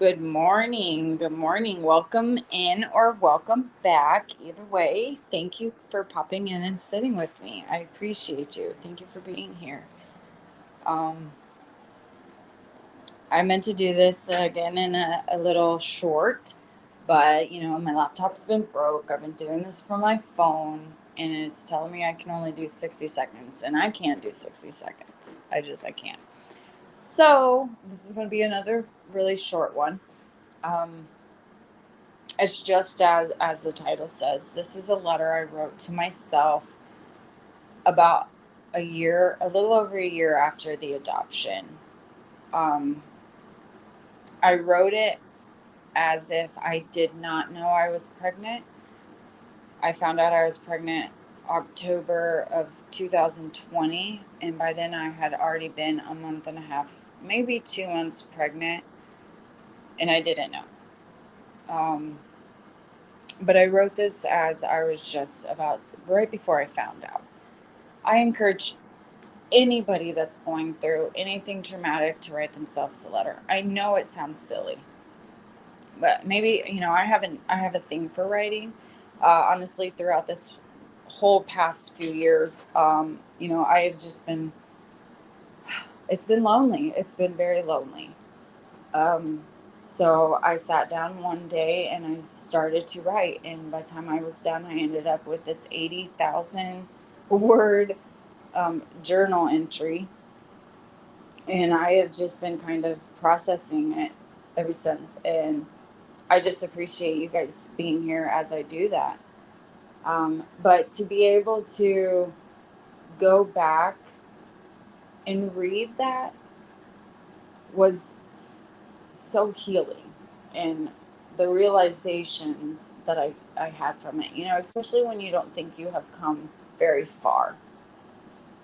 Good morning. Good morning. Welcome in or welcome back. Either way, thank you for popping in and sitting with me. I appreciate you. Thank you for being here. Um, I meant to do this again in a little short, but my laptop's been broke. I've been doing this from my phone and it's telling me I can only do 60 seconds, and I can't do 60 seconds. I can't. So, this is going to be another really short one. Um, It's just as the title says. This is a letter I wrote to myself about a little over a year after the adoption. Um, I wrote it as if I did not know I was pregnant. I found out I was pregnant October of 2020, and by then I had already been a month and a half, maybe 2 months pregnant, and I didn't know. But I wrote this as I was just about right before I found out. I encourage anybody that's going through anything traumatic to write themselves a letter. I know it sounds silly, but maybe I have a thing for writing. Honestly, throughout this whole past few years, I have just been. It's been lonely. It's been very lonely. Um, so I sat down one day and I started to write, and by the time I was done, I ended up with this 80,000 word journal entry, and I have just been kind of processing it ever since. And I just appreciate you guys being here as I do that. But to be able to go back and read that was so healing. And the realizations that I had from it, especially when you don't think you have come very far,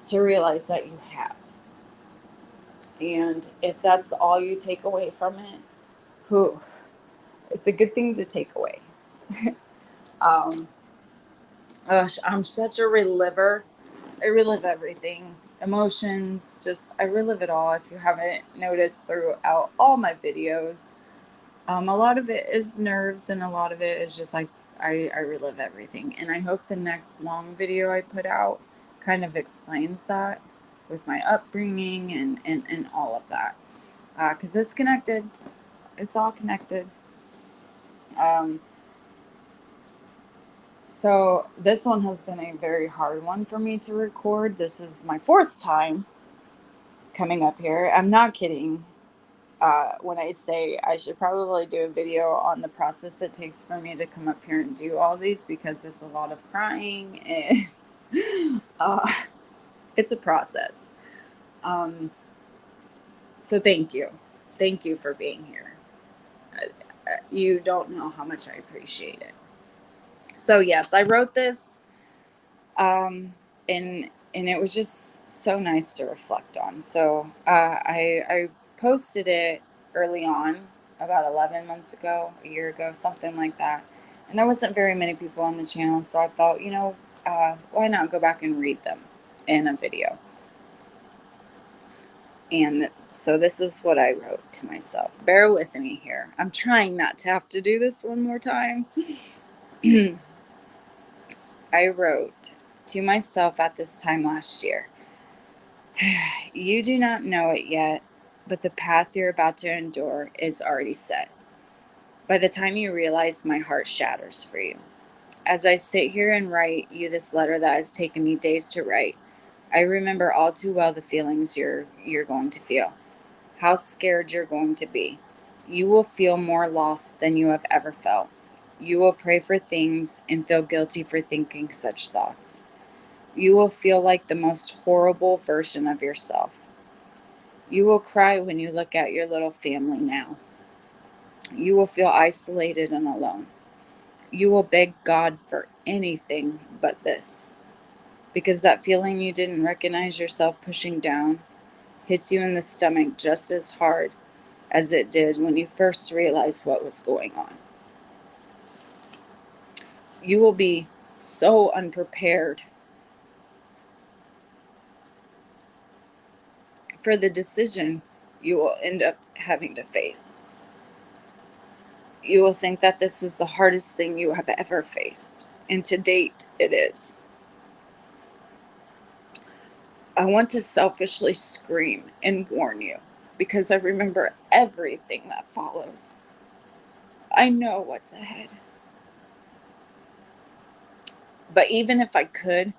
to realize that you have. And if that's all you take away from it, whew, it's a good thing to take away. um, Gosh, I'm such a reliver. I relive everything. Emotions, just I relive it all. If you haven't noticed throughout all my videos, a lot of it is nerves, and a lot of it is just like I relive everything. And I hope the next long video I put out kind of explains that with my upbringing and all of that, because it's connected. It's all connected. Um, So this one has been a very hard one for me to record. This is my fourth time coming up here. I'm not kidding when I say I should probably do a video on the process it takes for me to come up here and do all these, because it's a lot of crying and it's a process. Um, so thank you. Thank you for being here. You don't know how much I appreciate it. So yes, I wrote this. And it was just so nice to reflect on. So I posted it early on, about 11 months ago, a year ago, something like that. And there wasn't very many people on the channel, so I thought, why not go back and read them in a video? And so this is what I wrote to myself. Bear with me here. I'm trying not to have to do this one more time. I wrote to myself at this time last year. You do not know it yet, but the path you're about to endure is already set. By the time you realize, my heart shatters for you. As I sit here and write you this letter that has taken me days to write, I remember all too well the feelings you're going to feel. How scared you're going to be. You will feel more lost than you have ever felt. You will pray for things and feel guilty for thinking such thoughts. You will feel like the most horrible version of yourself. You will cry when you look at your little family now. You will feel isolated and alone. You will beg God for anything but this, because that feeling you didn't recognize yourself pushing down hits you in the stomach just as hard as it did when you first realized what was going on. You will be so unprepared for the decision you will end up having to face. You will think that this is the hardest thing you have ever faced. And to date, it is. I want to selfishly scream and warn you because I remember everything that follows. I know what's ahead. But even if I could,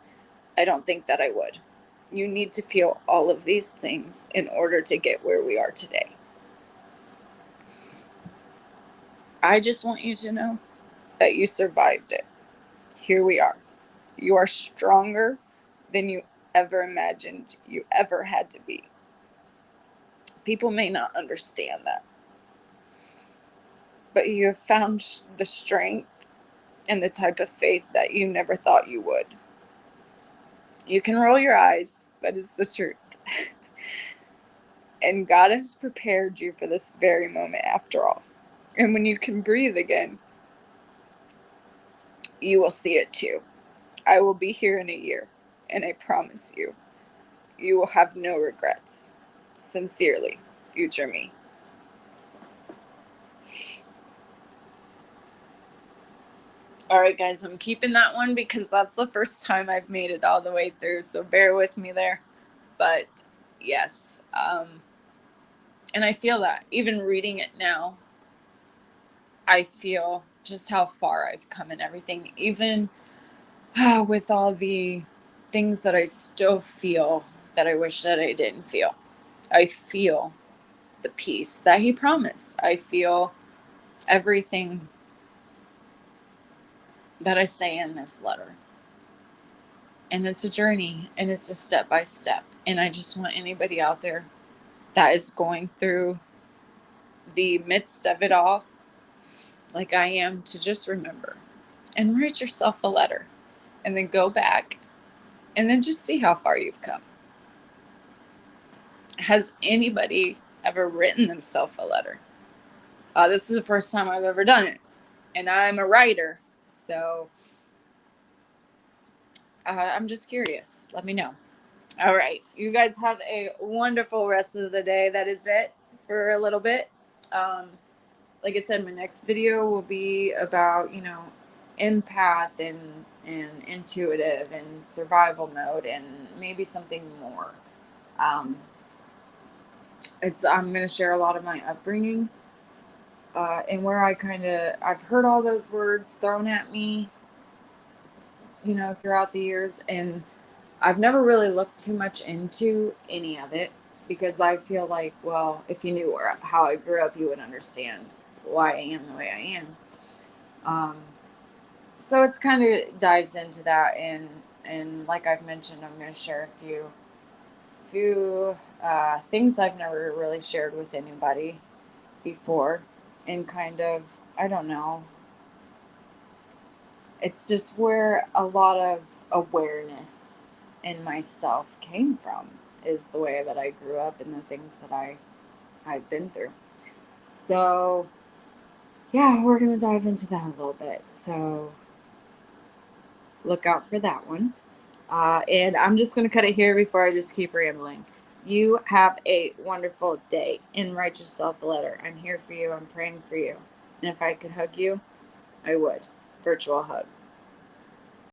I don't think that I would. You need to feel all of these things in order to get where we are today. I just want you to know that you survived it. Here we are. You are stronger than you ever imagined you ever had to be. People may not understand that, but you have found the strength and the type of faith that you never thought you would. You can roll your eyes, but it's the truth. And God has prepared you for this very moment after all. And when you can breathe again, you will see it too. I will be here in a year, and I promise you, you will have no regrets. Sincerely, future me. All right, guys, I'm keeping that one because that's the first time I've made it all the way through, so bear with me there. But yes, and I feel that even reading it now, I feel just how far I've come and everything, even with all the things that I still feel that I wish that I didn't feel. I feel the peace that he promised. I feel everything that I say in this letter. And it's a journey and it's a step by step. And I just want anybody out there that is going through the midst of it all, like I am, to just remember and write yourself a letter and then go back and then just see how far you've come. Has anybody ever written themselves a letter? This is the first time I've ever done it. And I'm a writer. So I'm just curious. Let me know. All right. You guys have a wonderful rest of the day. That is it for a little bit. Like I said, my next video will be about, empath and intuitive and survival mode and maybe something more. I'm going to share a lot of my upbringing and where I've heard all those words thrown at me, throughout the years. And I've never really looked too much into any of it because I feel like, well, if you knew how I grew up, you would understand why I am the way I am. So it's kind of dives into that, and like I've mentioned, I'm going to share a few things I've never really shared with anybody before, and kind of, I don't know, it's just where a lot of awareness in myself came from, is the way that I grew up and the things that I've been through. So yeah, we're going to dive into that a little bit. So look out for that one. And I'm just going to cut it here before I just keep rambling. You have a wonderful day and write yourself a letter. I'm here for you. I'm praying for you. And if I could hug you, I would. Virtual hugs.